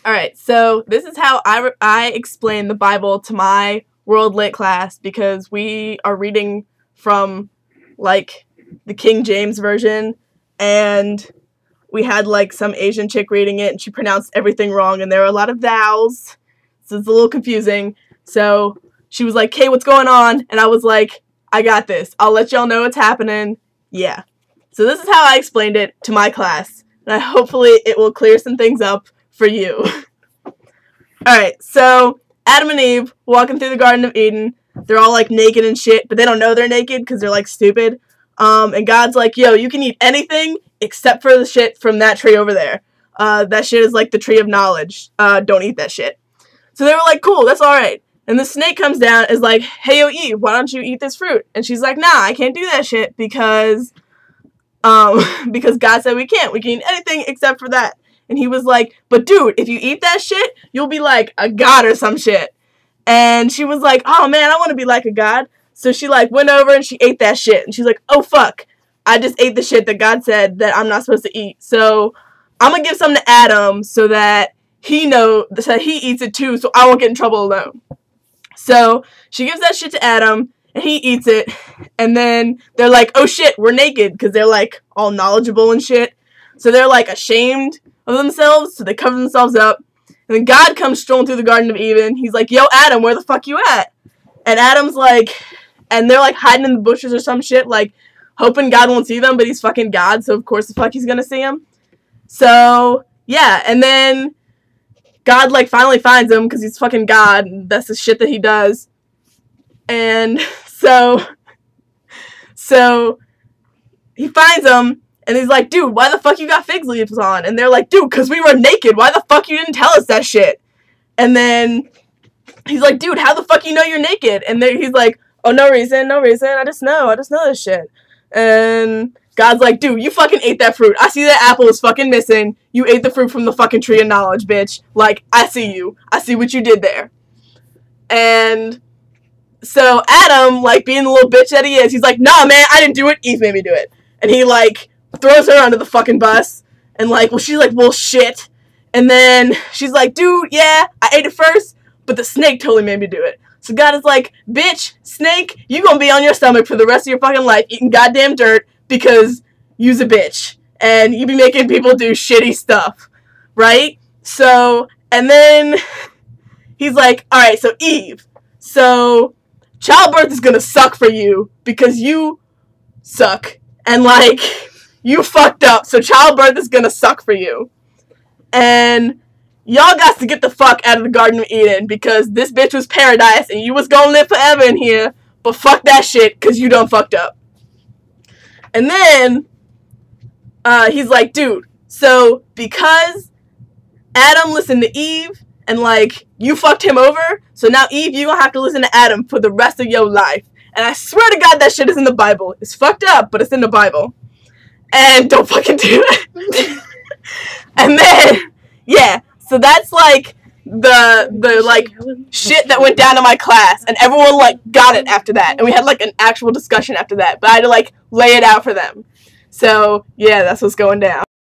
Alright, so this is how I explain the Bible to my World Lit class, because we are reading from, like, the King James Version, and we had, like, some Asian chick reading it, and she pronounced everything wrong, and there were a lot of vowels, so it's a little confusing. So she was like, "Hey, what's going on?" And I was like, "I got this. I'll let y'all know what's happening." Yeah. So this is how I explained it to my class, and hopefully it will clear some things up for you. Alright, so Adam and Eve walking through the Garden of Eden. They're all like naked and shit, but they don't know they're naked because they're like stupid. And God's like, "Yo, you can eat anything except for the shit from that tree over there. That shit is like the tree of knowledge. Don't eat that shit." So they were like, "Cool, that's alright." And the snake comes down and is like, "Hey, yo, Eve, why don't you eat this fruit?" And she's like, "Nah, I can't do that shit because God said we can't. We can eat anything except for that." And he was like, "But dude, if you eat that shit, you'll be like a god or some shit." And she was like, "Oh man, I want to be like a god." So she like went over and she ate that shit. And she's like, "Oh fuck, I just ate the shit that God said that I'm not supposed to eat. So I'm gonna give some to Adam so that he eats it too, so I won't get in trouble alone." So she gives that shit to Adam, and he eats it. And then they're like, "Oh shit, we're naked," because they're like all knowledgeable and shit. So they're like ashamed of themselves, so they cover themselves up. And then God comes strolling through the Garden of Eden. He's like, "Yo, Adam, where the fuck you at?" And Adam's like, and they're like hiding in the bushes or some shit, like hoping God won't see them, but he's fucking God, so of course the fuck he's gonna see him. So yeah, and then God like finally finds him because he's fucking God, and that's the shit that he does. And so he finds him. And he's like, "Dude, why the fuck you got fig leaves on?" And they're like, "Dude, because we were naked. Why the fuck you didn't tell us that shit?" And then he's like, "Dude, how the fuck you know you're naked?" And then he's like, "Oh, no reason. I just know this shit." And God's like, "Dude, you fucking ate that fruit. I see that apple is fucking missing. You ate the fruit from the fucking tree of knowledge, bitch. Like, I see you. I see what you did there." And so Adam, like, being the little bitch that he is, he's like, "Nah, man, I didn't do it. Eve made me do it." And he, like, throws her under the fucking bus, and like, well, she's like, "Well, shit." And then she's like, "Dude, yeah, I ate it first, but the snake totally made me do it." So God is like, "Bitch, snake, you gonna be on your stomach for the rest of your fucking life eating goddamn dirt because you's a bitch, and you be making people do shitty stuff, right?" So, and then he's like, "Alright, so Eve, so childbirth is gonna suck for you because you suck, and like, you fucked up, so childbirth is gonna suck for you. And y'all got to get the fuck out of the Garden of Eden because this bitch was paradise and you was gonna live forever in here, but fuck that shit because you done fucked up." And then he's like, "Dude, so because Adam listened to Eve and like you fucked him over, so now Eve, you gonna have to listen to Adam for the rest of your life." And I swear to God that shit is in the Bible. It's fucked up, but it's in the Bible. And don't fucking do it. And then, yeah, so that's like the like shit that went down in my class, and everyone like got it after that, and we had like an actual discussion after that, but I had to like lay it out for them. So yeah, that's what's going down.